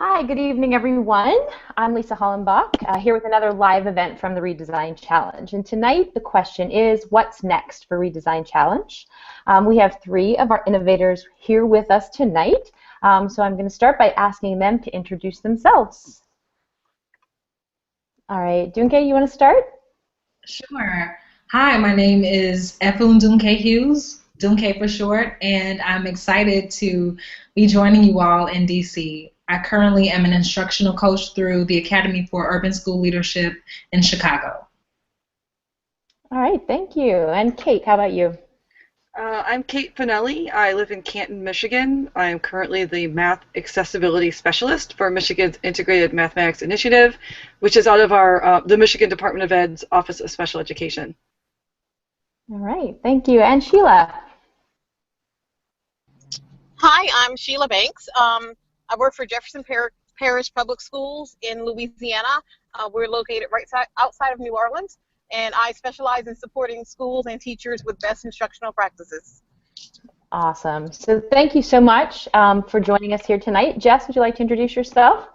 Hi, good evening, everyone. I'm Lisa Hollenbach, here with another live event from the Redesign Challenge. And tonight, the question is, what's next for Redesign Challenge? We have three of our innovators here with us tonight. So I'm going to start by asking them to introduce themselves. All right, Dunke, you want to start? Sure. Hi, my name is Efun Dunke Hughes, Dunke for short, and I'm excited to be joining you all in DC. I currently am an instructional coach through the Academy for Urban School Leadership in Chicago. All right, thank you. And Kate, how about you? I'm Kate Finelli. I live in Canton, Michigan. I am currently the Math Accessibility Specialist for Michigan's Integrated Mathematics Initiative, which is out of the Michigan Department of Ed's Office of Special Education. All right, thank you. And Sheila? Hi, I'm Sheila Banks. I work for Jefferson Parish Public Schools in Louisiana. We're located right outside of New Orleans, and I specialize in supporting schools and teachers with best instructional practices. Awesome. So thank you so much for joining us here tonight. Jess, would you like to introduce yourself?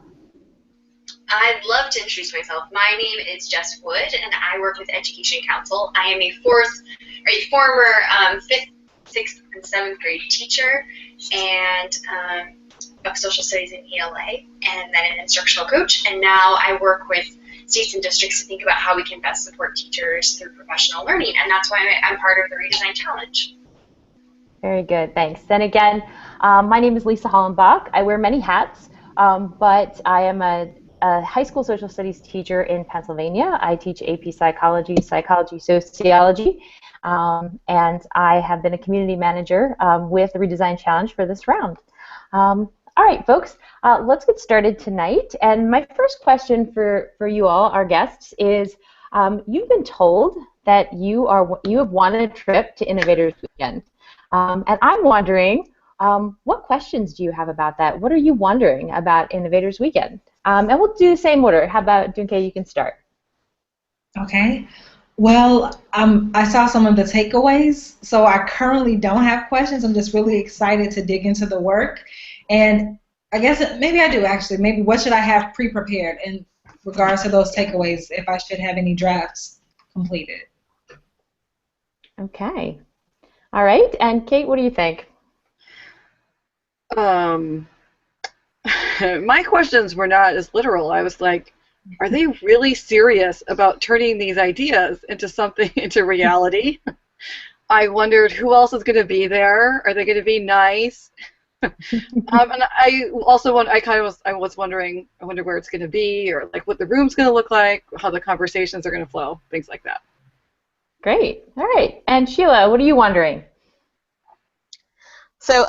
I'd love to introduce myself. My name is Jess Wood, and I work with Education Council. I am a former 5th, 6th, and 7th grade teacher and of social studies in ELA, and then an instructional coach. And now I work with states and districts to think about how we can best support teachers through professional learning, and that's why I'm part of the Redesign Challenge. Very good, thanks. Then again, my name is Lisa Hollenbach. I wear many hats, but I am a high school social studies teacher in Pennsylvania. I teach AP psychology, psychology, sociology, and I have been a community manager with the Redesign Challenge for this round. All right, folks, let's get started tonight. And my first question for you all, our guests, is you've been told that you have wanted a trip to Innovators Weekend. And I'm wondering, what questions do you have about that? What are you wondering about Innovators Weekend? And we'll do the same order. How about, Dunke, you can start. Okay. Well, I saw some of the takeaways, so I currently don't have questions. I'm just really excited to dig into the work. And I guess maybe I do, actually. Maybe what should I have pre-prepared in regards to those takeaways, if I should have any drafts completed? Okay. All right. And Kate, what do you think? My questions were not as literal. I was like, are they really serious about turning these ideas into reality? I wondered who else is going to be there. Are they going to be nice? And I also I was wondering, I wonder where it's going to be, or like what the room's going to look like, how the conversations are going to flow, things like that. Great. All right. And Sheila, what are you wondering? So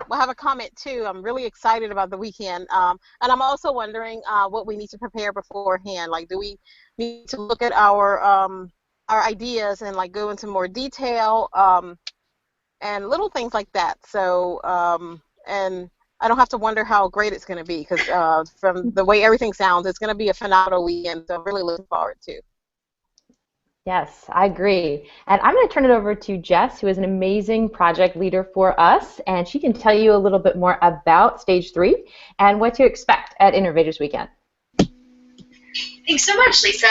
we'll have a comment too. I'm really excited about the weekend, and I'm also wondering what we need to prepare beforehand. Like, do we need to look at our ideas and like go into more detail and little things like that? So and I don't have to wonder how great it's going to be, because from the way everything sounds, it's going to be a phenomenal weekend. So I'm really looking forward to. Yes, I agree. And I'm going to turn it over to Jess, who is an amazing project leader for us, and she can tell you a little bit more about Stage 3 and what to expect at Innovators Weekend. Thanks so much, Lisa.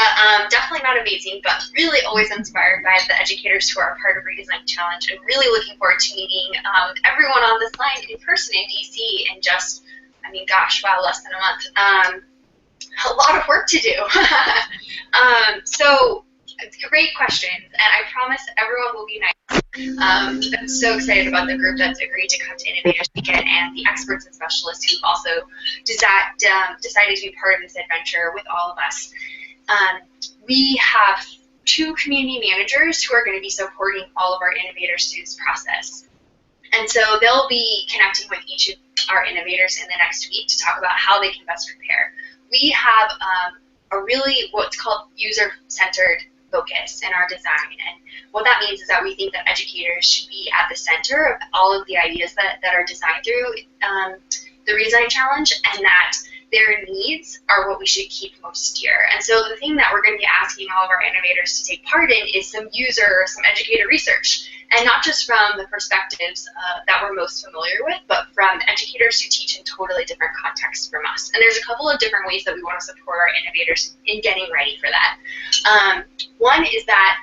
Definitely not amazing, but really always inspired by the educators who are part of Redesign Challenge, and really looking forward to meeting everyone on this line in person in DC in just, I mean, gosh, wow, less than a month. A lot of work to do. So, great questions, and I promise everyone will be nice. I'm so excited about the group that's agreed to come to Innovators Weekend and the experts and specialists who also decided to be part of this adventure with all of us. We have 2 community managers who are going to be supporting all of our innovators through this process. And so they'll be connecting with each of our innovators in the next week to talk about how they can best prepare. We have a really what's called user-centered focus in our design, and what that means is that we think that educators should be at the center of all of the ideas that are designed through the Redesign Challenge, and that their needs are what we should keep most dear. And so the thing that we're going to be asking all of our innovators to take part in is some educator research, and not just from the perspectives that we're most familiar with, but from educators who teach in totally different contexts from us. And there's a couple of different ways that we want to support our innovators in getting ready for that. One is that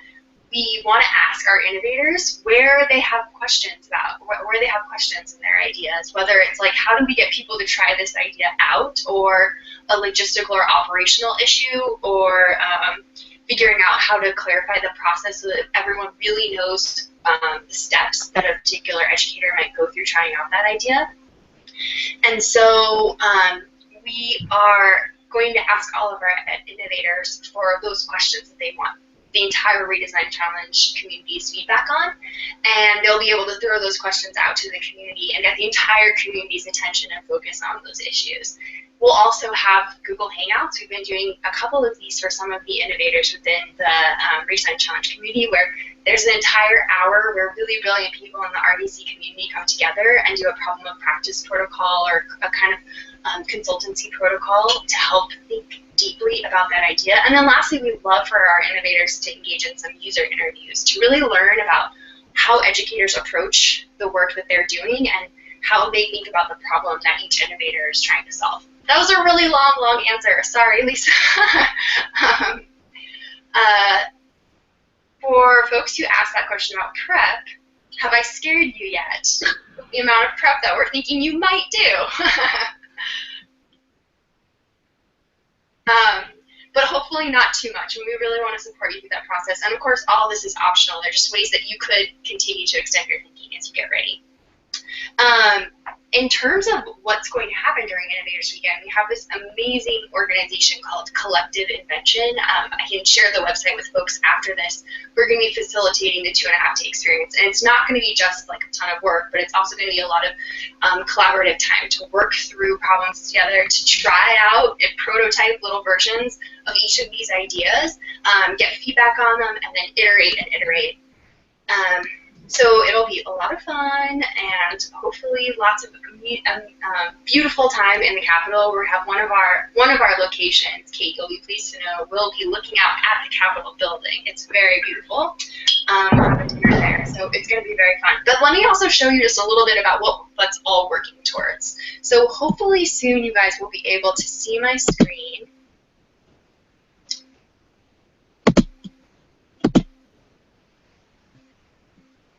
we want to ask our innovators where they have questions where they have questions in their ideas, whether it's like, how do we get people to try this idea out, or a logistical or operational issue, or figuring out how to clarify the process so that everyone really knows the steps that a particular educator might go through trying out that idea. And so we are going to ask all of our innovators for those questions that they want the entire Redesign Challenge community's feedback on, and they'll be able to throw those questions out to the community and get the entire community's attention and focus on those issues. We'll also have Google Hangouts. We've been doing a couple of these for some of the innovators within the Redesign Challenge community, where there's an entire hour where really brilliant people in the RDC community come together and do a problem of practice protocol, or a kind of consultancy protocol to help think deeply about that idea. And then lastly, we'd love for our innovators to engage in some user interviews to really learn about how educators approach the work that they're doing and how they think about the problem that each innovator is trying to solve. That was a really long answer. Sorry, Lisa. For folks who asked that question about prep, have I scared you yet? The amount of prep that we're thinking you might do. But hopefully not too much, and we really want to support you through that process. And of course, all this is optional. There's just ways that you could continue to extend your thinking as you get ready. In terms of what's going to happen during Innovators Weekend, we have this amazing organization called Collective Invention. I can share the website with folks after this. We're going to be facilitating the 2.5-day experience, and it's not going to be just like a ton of work, but it's also going to be a lot of collaborative time to work through problems together, to try out and prototype little versions of each of these ideas, get feedback on them, and then iterate and iterate. So it'll be a lot of fun, and hopefully lots of beautiful time in the Capitol. We have one of our locations, Kate, you'll be pleased to know, will be looking out at the Capitol building. It's very beautiful. We'll have a dinner there, so it's going to be very fun. But let me also show you just a little bit about what that's all working towards. So hopefully soon you guys will be able to see my screen.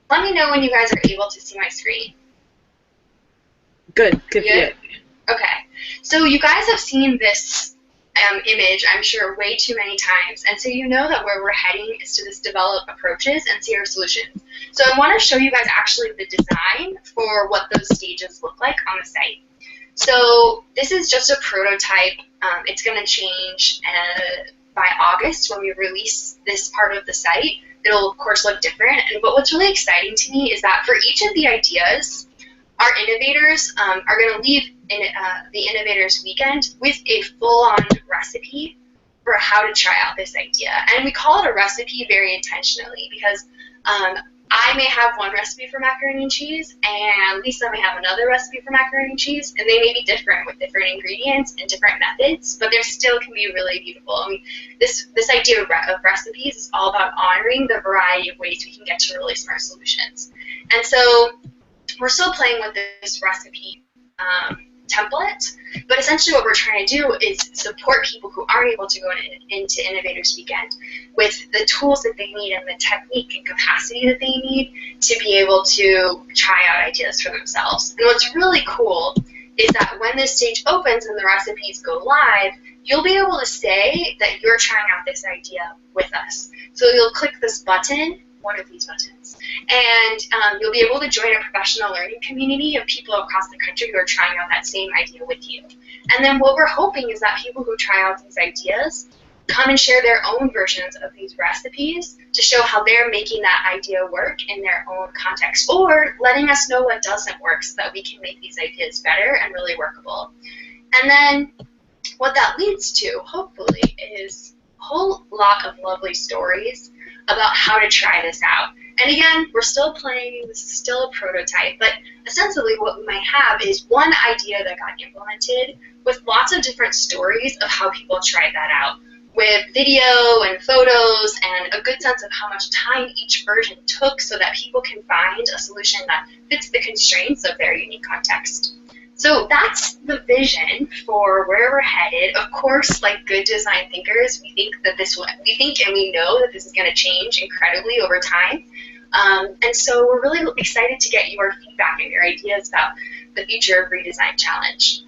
Let me know when you guys are able to see my screen. Good. Good. Okay. So you guys have seen this image, I'm sure, way too many times. And so you know that where we're heading is to this develop approaches and see our solutions. So I want to show you guys actually the design for what those stages look like on the site. So this is just a prototype. It's going to change by August when we release this part of the site. It'll, of course, look different. But what's really exciting to me is that for each of the ideas, our innovators are going to leave the Innovators Weekend with a full-on recipe for how to try out this idea. And we call it a recipe very intentionally because I may have one recipe for macaroni and cheese, and Lisa may have another recipe for macaroni and cheese, and they may be different with different ingredients and different methods, but they still can be really beautiful. I mean, this idea of recipes is all about honoring the variety of ways we can get to really smart solutions. And so we're still playing with this recipe template, but essentially what we're trying to do is support people who aren't able to go into Innovators Weekend with the tools that they need and the technique and capacity that they need to be able to try out ideas for themselves. And what's really cool is that when this stage opens and the recipes go live, you'll be able to say that you're trying out this idea with us. So you'll click this button, one of these buttons, and you'll be able to join a professional learning community of people across the country who are trying out that same idea with you. And then what we're hoping is that people who try out these ideas come and share their own versions of these recipes to show how they're making that idea work in their own context, or letting us know what doesn't work so that we can make these ideas better and really workable. And then what that leads to, hopefully, is a whole lot of lovely stories about how to try this out. And again, we're still playing, this is still a prototype, but essentially what we might have is one idea that got implemented with lots of different stories of how people tried that out, with video and photos and a good sense of how much time each version took so that people can find a solution that fits the constraints of their unique context. So that's the vision for where we're headed. Of course, like good design thinkers, we think and we know that this is going to change incredibly over time. And so we're really excited to get your feedback and your ideas about the future of Redesign Challenge.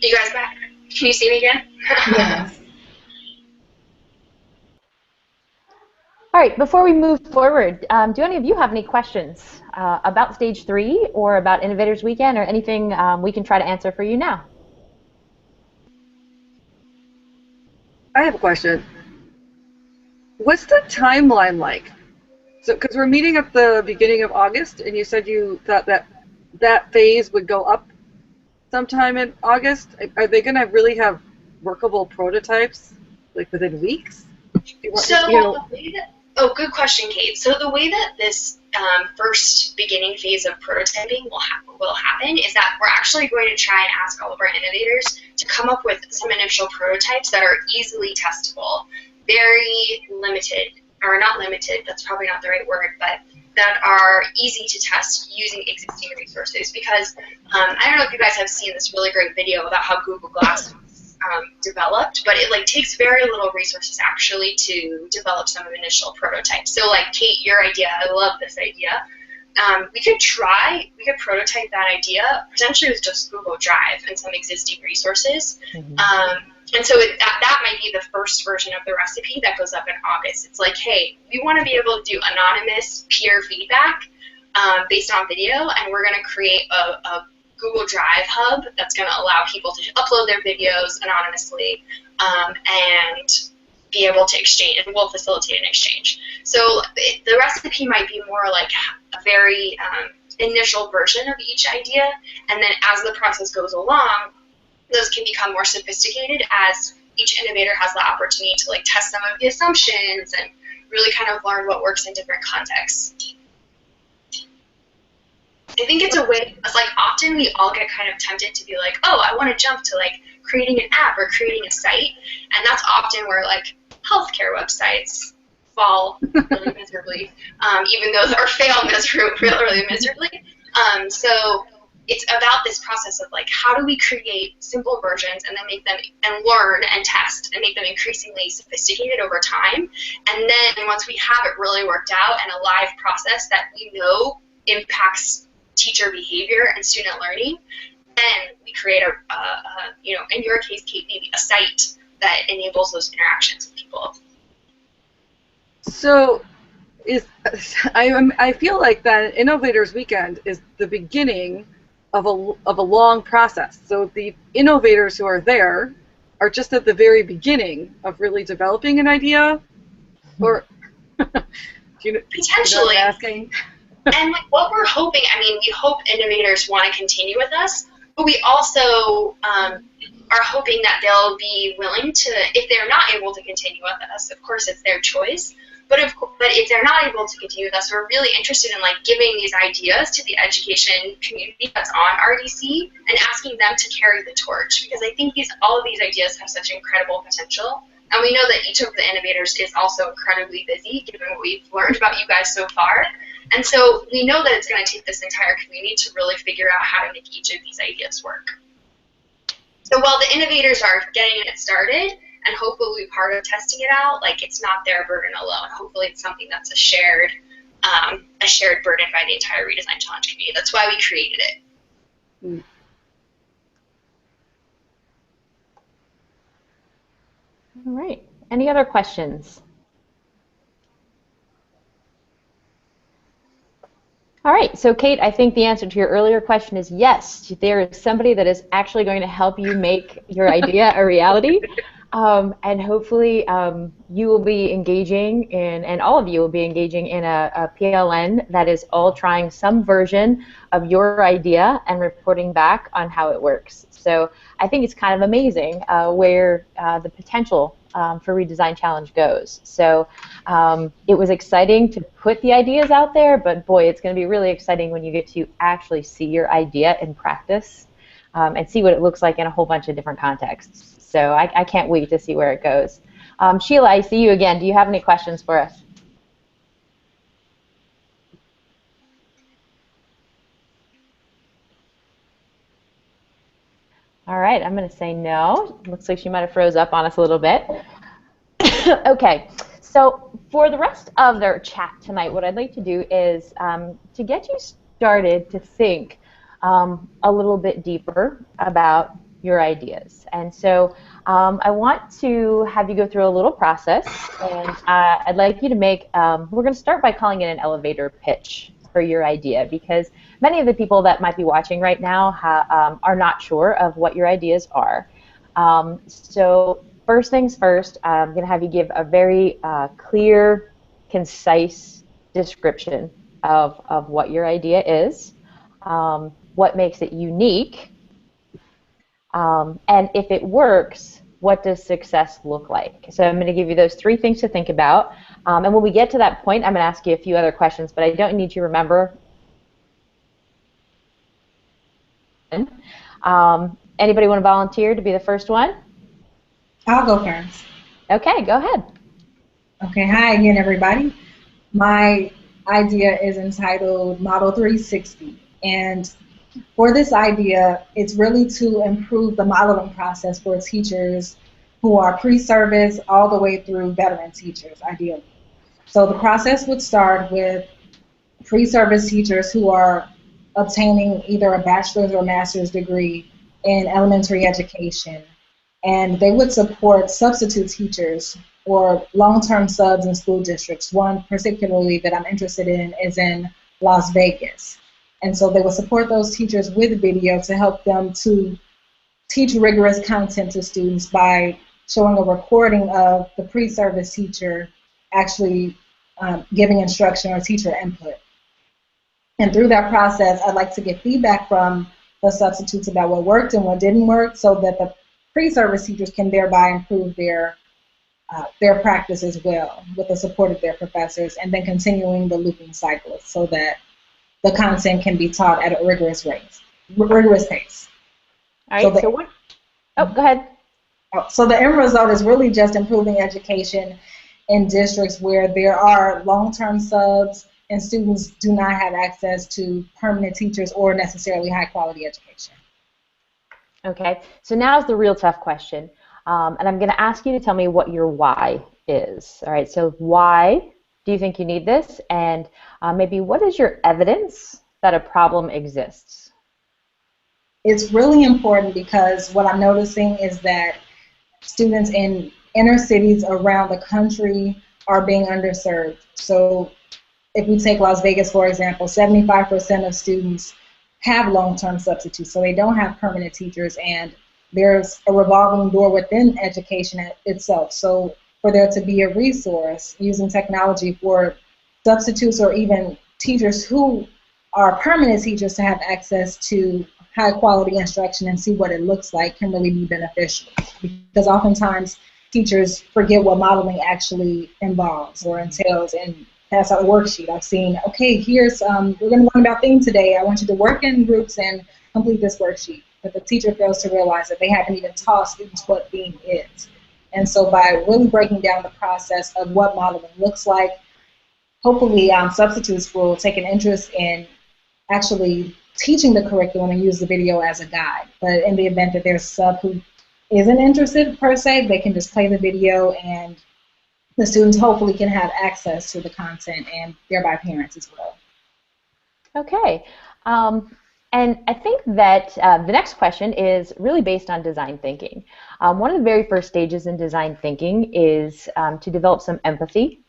You guys back? Can you see me again? Yes. All right, before we move forward, do any of you have any questions about Stage 3 or about Innovators Weekend or anything we can try to answer for you now? I have a question. What's the timeline like? So, because we're meeting at the beginning of August, and you said you thought that phase would go up sometime in August. Are they going to really have workable prototypes, like within weeks? Good question, Kate. So the way that this first beginning phase of prototyping will happen is that we're actually going to try and ask all of our innovators to come up with some initial prototypes that are easily testable, very limited, or not limited, that's probably not the right word, but that are easy to test using existing resources. Because I don't know if you guys have seen this really great video about how Google Glass developed, but it takes very little resources actually to develop some initial prototypes. So Kate, your idea, I love this idea. We could prototype that idea potentially with just Google Drive and some existing resources. And so that might be the first version of the recipe that goes up in August. It's like, hey, we want to be able to do anonymous peer feedback based on video, and we're going to create a Google Drive hub that's going to allow people to upload their videos anonymously and be able to exchange, and we'll facilitate an exchange. So the recipe might be more like a very initial version of each idea, and then as the process goes along, those can become more sophisticated as each innovator has the opportunity to test some of the assumptions and really kind of learn what works in different contexts. I think it's a way, it's often we all get kind of tempted to be like, oh, I want to jump to creating an app or creating a site, and that's often where healthcare websites fall really miserably, even though or fail really miserably. So it's about this process of how do we create simple versions and then make them and learn and test and make them increasingly sophisticated over time, and then once we have it really worked out and a live process that we know impacts teacher behavior and student learning, then we create in your case, Kate, maybe a site that enables those interactions with people. So I feel like that Innovators Weekend is the beginning of a long process. So the innovators who are there are just at the very beginning of really developing an idea, or potentially. You know what I'm asking? And what we're hoping, we hope innovators want to continue with us, but we also are hoping that they'll be willing to, if they're not able to continue with us, of course it's their choice, but if they're not able to continue with us, we're really interested in giving these ideas to the education community that's on RDC and asking them to carry the torch, because I think all of these ideas have such incredible potential. And we know that each of the innovators is also incredibly busy, given what we've learned about you guys so far. And so we know that it's going to take this entire community to really figure out how to make each of these ideas work. So while the innovators are getting it started, and hopefully we'll be part of testing it out, it's not their burden alone. Hopefully it's something that's a shared burden by the entire Redesign Challenge community. That's why we created it. All right. Any other questions? All right. So, Kate, I think the answer to your earlier question is yes. There is somebody that is actually going to help you make your idea a reality. And hopefully you will be engaging in, and all of you will be engaging in a PLN that is all trying some version of your idea and reporting back on how it works. So I think it's kind of amazing where the potential for Redesign Challenge goes. So it was exciting to put the ideas out there, but boy, it's going to be really exciting when you get to actually see your idea in practice and see what it looks like in a whole bunch of different contexts. So I can't wait to see where it goes. Sheila, I see you again. Do you have any questions for us? All right, I'm going to say no. Looks like she might have froze up on us a little bit. Okay, so for the rest of their chat tonight, what I'd like to do is to get you started to think a little bit deeper about your ideas. And so I want to have you go through a little process, and I'd like you to make, we're going to start by calling it an elevator pitch for your idea, because many of the people that might be watching right now are not sure of what your ideas are. So first things first, I'm going to have you give a very clear, concise description of what your idea is, what makes it unique, and if it works, what does success look like? So I'm going to give you those three things to think about. And when we get to that point, I'm going to ask you a few other questions, but I don't need you to remember. Anybody want to volunteer to be the first one? I'll go first. Okay, go ahead. Okay, hi again, everybody. My idea is entitled Model 360, and for this idea, it's really to improve the modeling process for teachers who are pre-service all the way through veteran teachers, ideally. So the process would start with pre-service teachers who are obtaining either a bachelor's or master's degree in elementary education, and they would support substitute teachers or long-term subs in school districts. One particularly that I'm interested in is in Las Vegas. And so they would support those teachers with video to help them to teach rigorous content to students by showing a recording of the pre-service teacher actually giving instruction or teacher input. And through that process, I'd like to get feedback from the substitutes about what worked and what didn't work, so that the pre-service teachers can thereby improve their practice as well with the support of their professors, and then continuing the looping cycle so that the content can be taught at a rigorous pace. All right, so what? Oh, go ahead. So the end result is really just improving education in districts where there are long-term subs and students do not have access to permanent teachers or necessarily high-quality education. Okay, so now's the real tough question. And I'm going to ask you to tell me what your why is. All right, so why do you think you need this? And maybe what is your evidence that a problem exists? It's really important because what I'm noticing is that students in inner cities around the country are being underserved. So if we take Las Vegas, for example, 75% of students have long-term substitutes, so they don't have permanent teachers, and there's a revolving door within education itself. So for there to be a resource using technology for substitutes or even teachers who are permanent teachers to have access to high quality instruction and see what it looks like can really be beneficial. Because oftentimes teachers forget what modeling actually involves or entails and pass out a worksheet. I've seen, okay, here's, we're going to learn about theme today. I want you to work in groups and complete this worksheet. But the teacher fails to realize that they haven't even taught students what theme is. And so by really breaking down the process of what modeling looks like, hopefully substitutes will take an interest in actually teaching the curriculum and use the video as a guide. But in the event that there's a sub who isn't interested per se, they can just play the video and the students hopefully can have access to the content and thereby parents as well. Okay. And I think that the next question is really based on design thinking. One of the very first stages in design thinking is to develop some empathy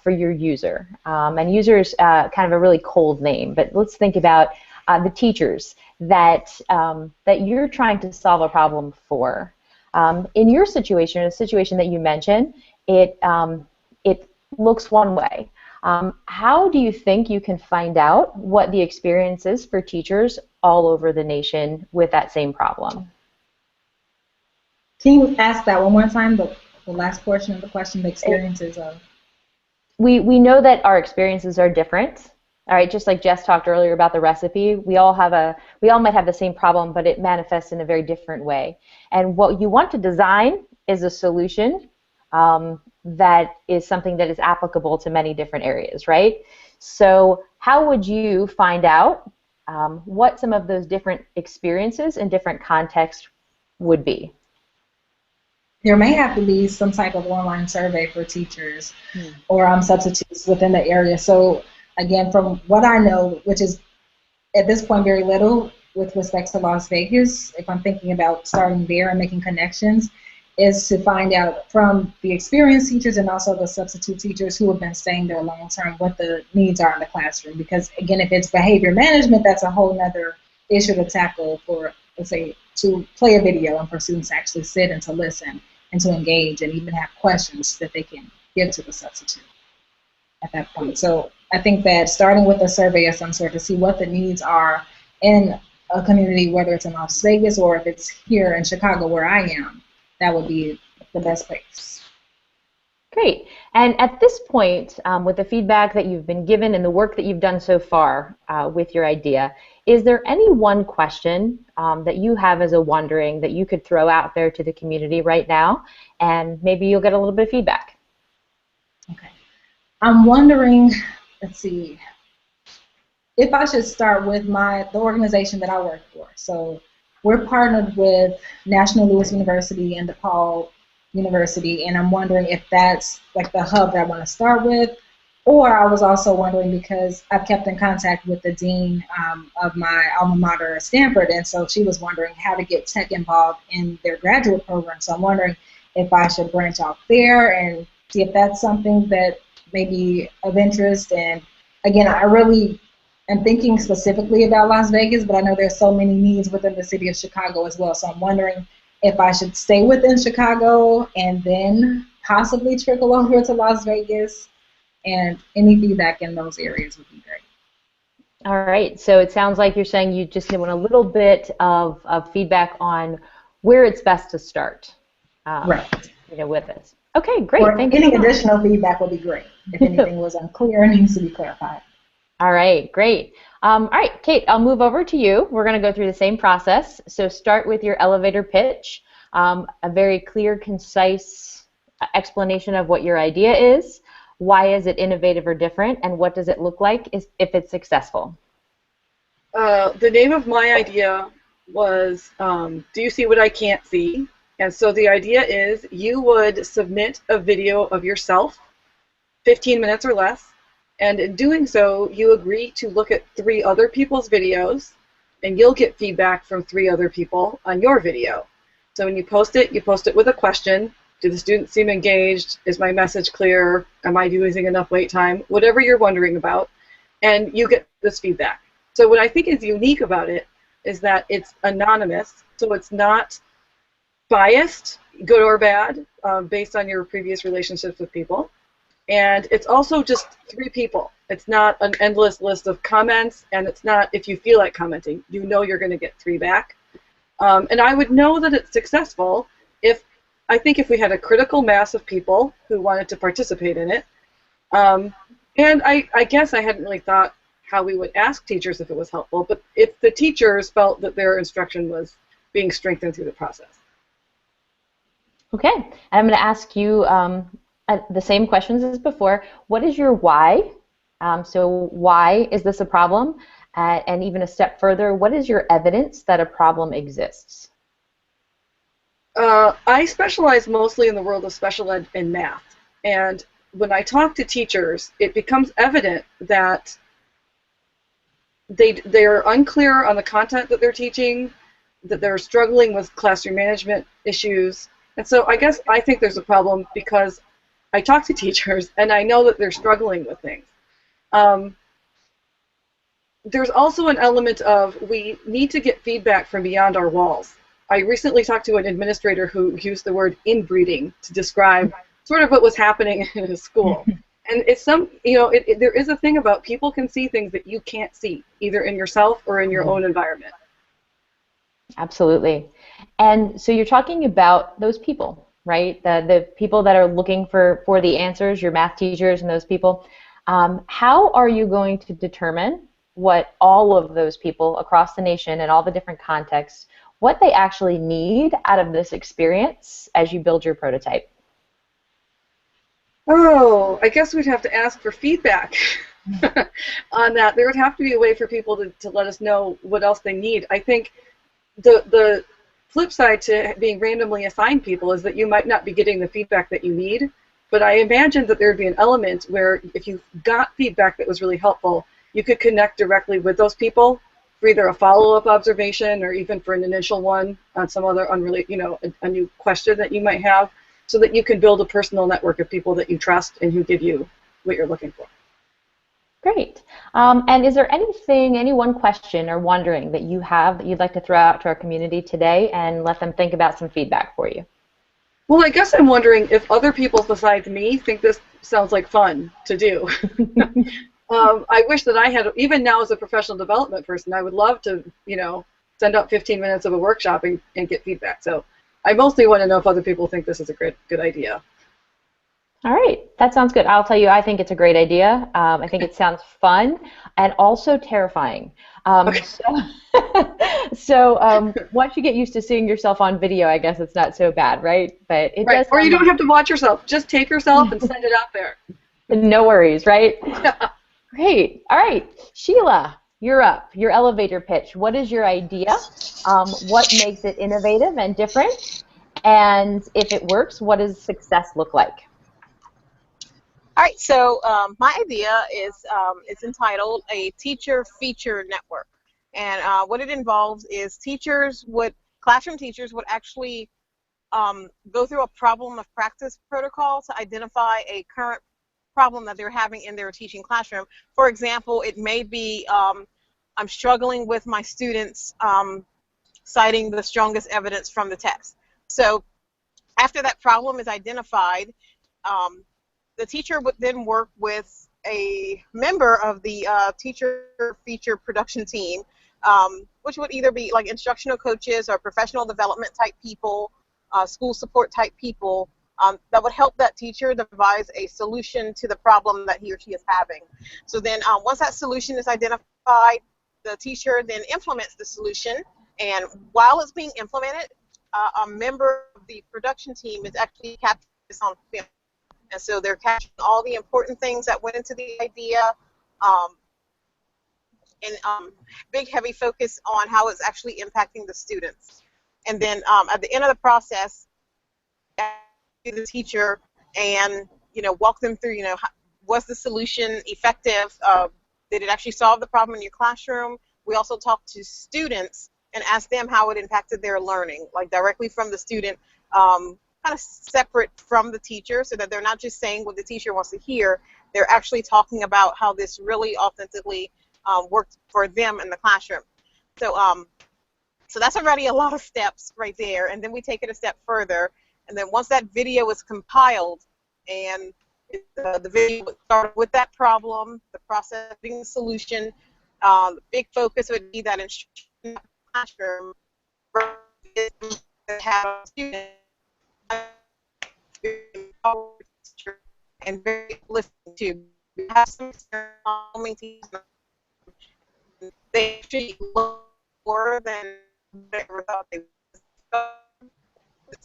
for your user. And user is kind of a really cold name, but let's think about the teachers that you're trying to solve a problem for. In your situation, a situation that you mentioned, it looks one way. How do you think you can find out what the experience is for teachers all over the nation with that same problem? Can you ask that one more time, the last portion of the question, the experiences of? We know that our experiences are different. All right, just like Jess talked earlier about the recipe, we all might have the same problem, but it manifests in a very different way. And what you want to design is a solution that is something that is applicable to many different areas, right? So how would you find out what some of those different experiences in different contexts would be? There may have to be some type of online survey for teachers or substitutes within the area. So again, from what I know, which is at this point very little with respect to Las Vegas, if I'm thinking about starting there and making connections, is to find out from the experienced teachers and also the substitute teachers who have been staying there long term what the needs are in the classroom. Because again, if it's behavior management, that's a whole nother issue to tackle for, let's say, to play a video and for students to actually sit and to listen and to engage and even have questions that they can give to the substitute at that point. So I think that starting with a survey of some sort to see what the needs are in a community, whether it's in Las Vegas or if it's here in Chicago where I am, that would be the best place. Great. And at this point, with the feedback that you've been given and the work that you've done so far with your idea, is there any one question that you have as a wondering that you could throw out there to the community right now, and maybe you'll get a little bit of feedback? Okay. I'm wondering, let's see, if I should start with the organization that I work for. So we're partnered with National Louis University and DePaul University, and I'm wondering if that's like the hub that I want to start with. Or I was also wondering, because I've kept in contact with the dean of my alma mater, Stanford, and so she was wondering how to get tech involved in their graduate program. So I'm wondering if I should branch out there and see if that's something that may be of interest. And again, I really am thinking specifically about Las Vegas, but I know there's so many needs within the city of Chicago as well. So I'm wondering if I should stay within Chicago and then possibly trickle over to Las Vegas. And any feedback in those areas would be great. All right. So it sounds like you're saying you just want a little bit of feedback on where it's best to start. Right. With this. Okay, great. Or Thank any you. additional feedback would be great if anything was unclear and needs to be clarified. All right, great. All right, Kate, I'll move over to you. We're going to go through the same process. So start with your elevator pitch, a very clear, concise explanation of what your idea is. Why is it innovative or different, and what does it look like if it's successful? The name of my idea was Do You See What I Can't See? And so the idea is you would submit a video of yourself, 15 minutes or less, and in doing so, you agree to look at 3 other people's videos, and you'll get feedback from 3 other people on your video. So when you post it with a question. Do the students seem engaged? Is my message clear? Am I using enough wait time? Whatever you're wondering about, and you get this feedback. So what I think is unique about it is that it's anonymous, so it's not biased, good or bad, based on your previous relationships with people. And it's also just 3 people. It's not an endless list of comments, and it's not if you feel like commenting. You know you're going to get 3 back. And I would know that it's successful I think if we had a critical mass of people who wanted to participate in it, and I guess I hadn't really thought how we would ask teachers if it was helpful, but if the teachers felt that their instruction was being strengthened through the process. Okay, and I'm going to ask you the same questions as before. What is your why? So why is this a problem? And even a step further, what is your evidence that a problem exists? I specialize mostly in the world of special ed and math, and when I talk to teachers, it becomes evident that they're unclear on the content that they're teaching, that they're struggling with classroom management issues, and so I think there's a problem because I talk to teachers and I know that they're struggling with things. There's also an element of we need to get feedback from beyond our walls. I recently talked to an administrator who used the word inbreeding to describe sort of what was happening in his school. And it's there is a thing about people can see things that you can't see, either in yourself or in your own environment. Absolutely. And so you're talking about those people, right? The people that are looking for the answers, your math teachers and those people. How are you going to determine what all of those people across the nation and all the different contexts, what they actually need out of this experience as you build your prototype? Oh, I guess we'd have to ask for feedback on that. There would have to be a way for people to let us know what else they need. I think the flip side to being randomly assigned people is that you might not be getting the feedback that you need, but I imagine that there would be an element where if you got feedback that was really helpful, you could connect directly with those people for either a follow-up observation or even for an initial one on some other unrelated, a new question that you might have, so that you can build a personal network of people that you trust and who give you what you're looking for. Great. And is there any one question or wondering that you have that you'd like to throw out to our community today and let them think about some feedback for you? Well, I guess I'm wondering if other people besides me think this sounds like fun to do. I wish that I had, even now as a professional development person, I would love to, send out 15 minutes of a workshop and get feedback. So I mostly want to know if other people think this is a good idea. All right, that sounds good. I'll tell you, I think it's a great idea. I think it sounds fun and also terrifying. Okay. So once you get used to seeing yourself on video, I guess it's not so bad, right? But it does. Or you don't have to watch yourself. Just take yourself and send it out there. No worries, right? Great. All right, Sheila, you're up. Your elevator pitch. What is your idea? What makes it innovative and different? And if it works, what does success look like? All right, so my idea is it's entitled a teacher feature network, and what it involves is classroom teachers would actually go through a problem of practice protocol to identify a current problem that they're having in their teaching classroom. For example, it may be I'm struggling with my students citing the strongest evidence from the text. So after that problem is identified, the teacher would then work with a member of the teacher feature production team, which would either be like instructional coaches or professional development type people, school support type people, that would help that teacher devise a solution to the problem that he or she is having. So then once that solution is identified, the teacher then implements the solution, and while it's being implemented, a member of the production team is actually capturing this on film. And so they're capturing all the important things that went into the idea, and big, heavy focus on how it's actually impacting the students. And then at the end of the process, the teacher and walk them through, was the solution effective? Did it actually solve the problem in your classroom? We also talk to students and ask them how it impacted their learning, like directly from the student, kind of separate from the teacher, so that they're not just saying what the teacher wants to hear. They're actually talking about how this really authentically worked for them in the classroom. So that's already a lot of steps right there, and then we take it a step further, and then once that video is compiled, and the video would start with that problem, the process, the solution, the big focus would be that instruction in the classroom, have students and very listening to. We have some they actually look more than they ever thought they would.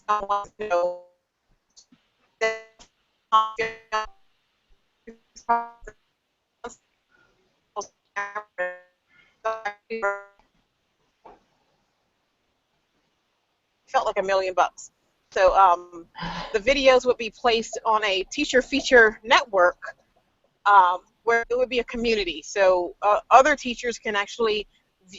Someone felt like $1 million. So the videos would be placed on a teacher feature network, where it would be a community. So other teachers can actually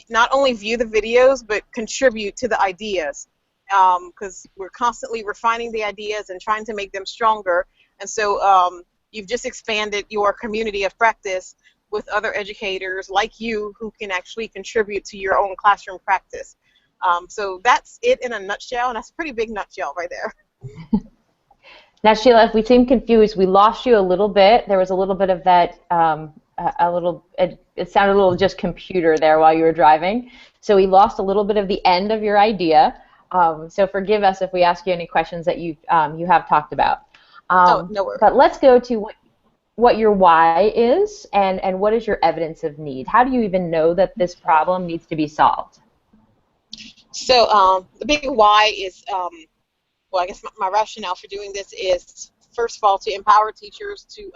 not only view the videos, but contribute to the ideas, because we're constantly refining the ideas and trying to make them stronger. And so you've just expanded your community of practice with other educators like you who can actually contribute to your own classroom practice. So that's it in a nutshell, and that's a pretty big nutshell right there. Now, Sheila, if we seem confused, we lost you a little bit. There was a little bit of that, it sounded a little just computer there while you were driving. So we lost a little bit of the end of your idea. So forgive us if we ask you any questions that you have talked about. Oh, no worries. But let's go to what your why is and what is your evidence of need. How do you even know that this problem needs to be solved? So the big why is, well, I guess my rationale for doing this is, first of all, to empower teachers to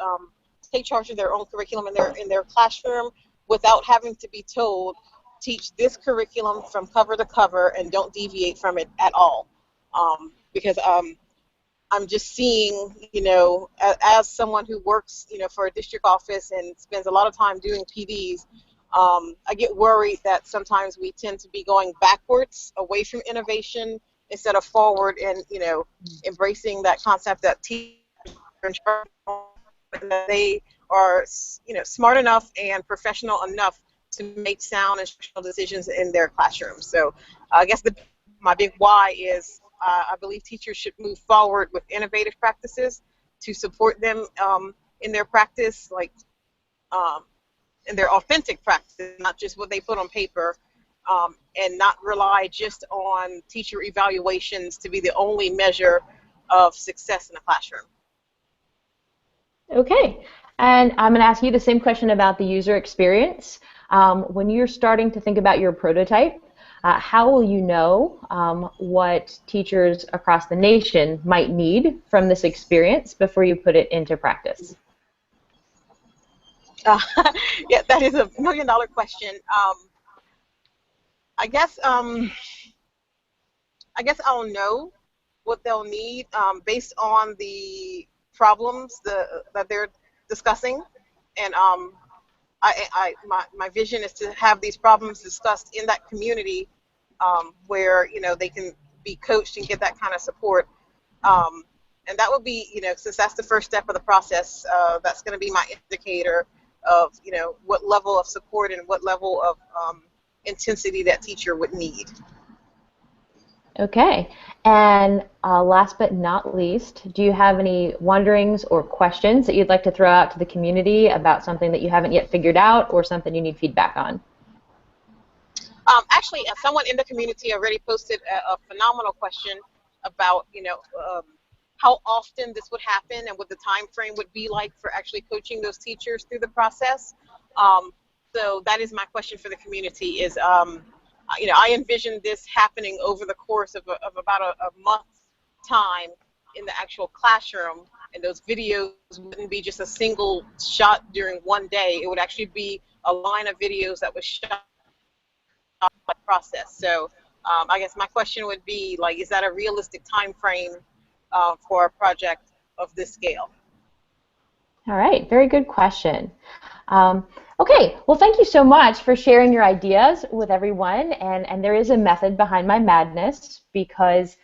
take charge of their own curriculum in their classroom without having to be told, teach this curriculum from cover to cover and don't deviate from it at all. Because I'm just seeing, as someone who works, for a district office and spends a lot of time doing PDs, I get worried that sometimes we tend to be going backwards away from innovation instead of forward and, embracing that concept that teachers that they are, smart enough and professional enough to make sound instructional decisions in their classrooms. So I guess my big why is I believe teachers should move forward with innovative practices to support them in their practice, like in their authentic practice, not just what they put on paper, and not rely just on teacher evaluations to be the only measure of success in the classroom. Okay, and I'm going to ask you the same question about the user experience. When you're starting to think about your prototype, how will you know what teachers across the nation might need from this experience before you put it into practice? Yeah, that is a million-dollar question. I guess I'll know what they'll need based on the problems that they're discussing, and my vision is to have these problems discussed in that community where they can be coached and get that kind of support, and that would be since that's the first step of the process, that's going to be my indicator of what level of support and what level of intensity that teacher would need. Okay, and last but not least, do you have any wonderings or questions that you'd like to throw out to the community about something that you haven't yet figured out or something you need feedback on? Actually, someone in the community already posted a phenomenal question about how often this would happen and what the time frame would be like for actually coaching those teachers through the process. So that is my question for the community is, I envision this happening over the course of about a month's time in the actual classroom, and those videos wouldn't be just a single shot during one day. It would actually be a line of videos that was shot by the process. So I guess my question would be, like, is that a realistic time frame for a project of this scale? All right, very good question. Okay, well, thank you so much for sharing your ideas with everyone, and there is a method behind my madness because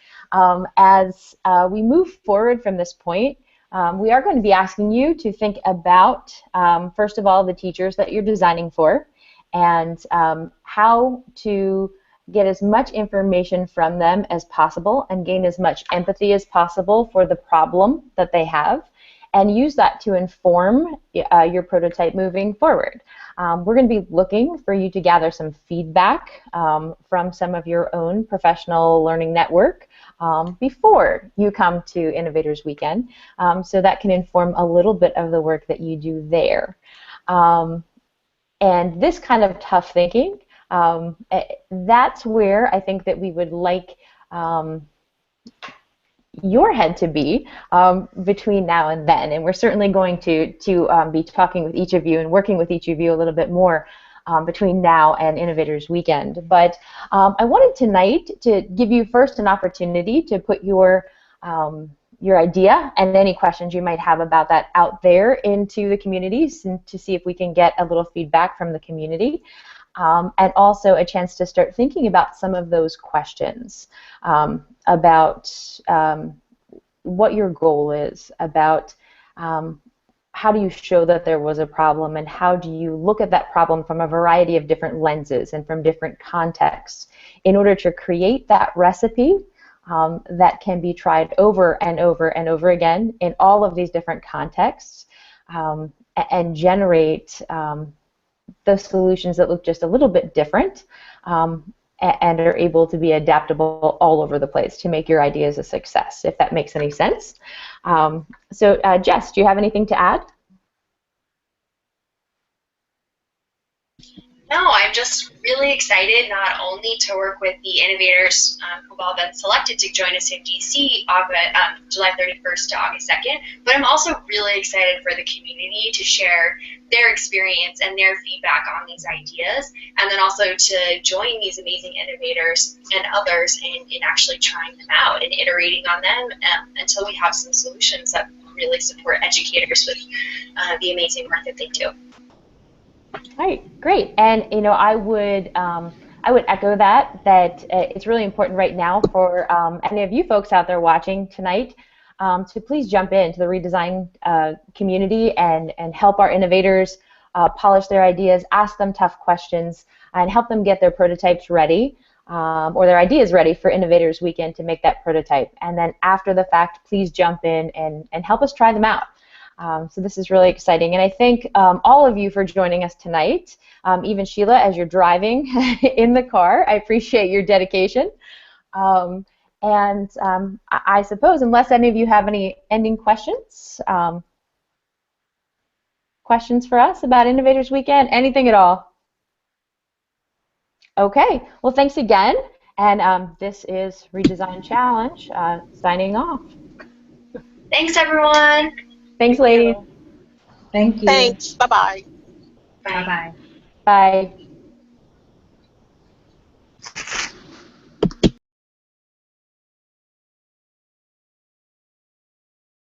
as we move forward from this point, we are going to be asking you to think about, first of all, the teachers that you're designing for and how to get as much information from them as possible and gain as much empathy as possible for the problem that they have, and use that to inform your prototype moving forward. We're going to be looking for you to gather some feedback from some of your own professional learning network before you come to Innovators Weekend, so that can inform a little bit of the work that you do there. And this kind of tough thinking, that's where I think that we would like your head to be between now and then, and we're certainly going to be talking with each of you and working with each of you a little bit more between now and Innovators Weekend. But I wanted tonight to give you first an opportunity to put your idea and any questions you might have about that out there into the communities and to see if we can get a little feedback from the community. And also a chance to start thinking about some of those questions about what your goal is, about how do you show that there was a problem, and how do you look at that problem from a variety of different lenses and from different contexts in order to create that recipe that can be tried over and over and over again in all of these different contexts, and generate those solutions that look just a little bit different, and are able to be adaptable all over the place to make your ideas a success, if that makes any sense. So Jess, do you have anything to add? No, I'm just really excited not only to work with the innovators who've all been selected to join us in DC July 31st to August 2nd, but I'm also really excited for the community to share their experience and their feedback on these ideas, and then also to join these amazing innovators and others in actually trying them out and iterating on them until we have some solutions that really support educators with the amazing work that they do. All right, great. And I would echo that it's really important right now for any of you folks out there watching tonight to please jump into the Redesign community and help our innovators polish their ideas, ask them tough questions, and help them get their prototypes ready, or their ideas ready for Innovators Weekend to make that prototype. And then after the fact, please jump in and help us try them out. So this is really exciting, and I thank all of you for joining us tonight, even Sheila, as you're driving in the car. I appreciate your dedication. I suppose, unless any of you have any ending questions for us about Innovators Weekend, anything at all? Okay, well, thanks again, and this is Redesign Challenge signing off. Thanks, everyone. Thanks, ladies. Thank you. Thanks. Bye-bye. Bye. Bye-bye. Bye.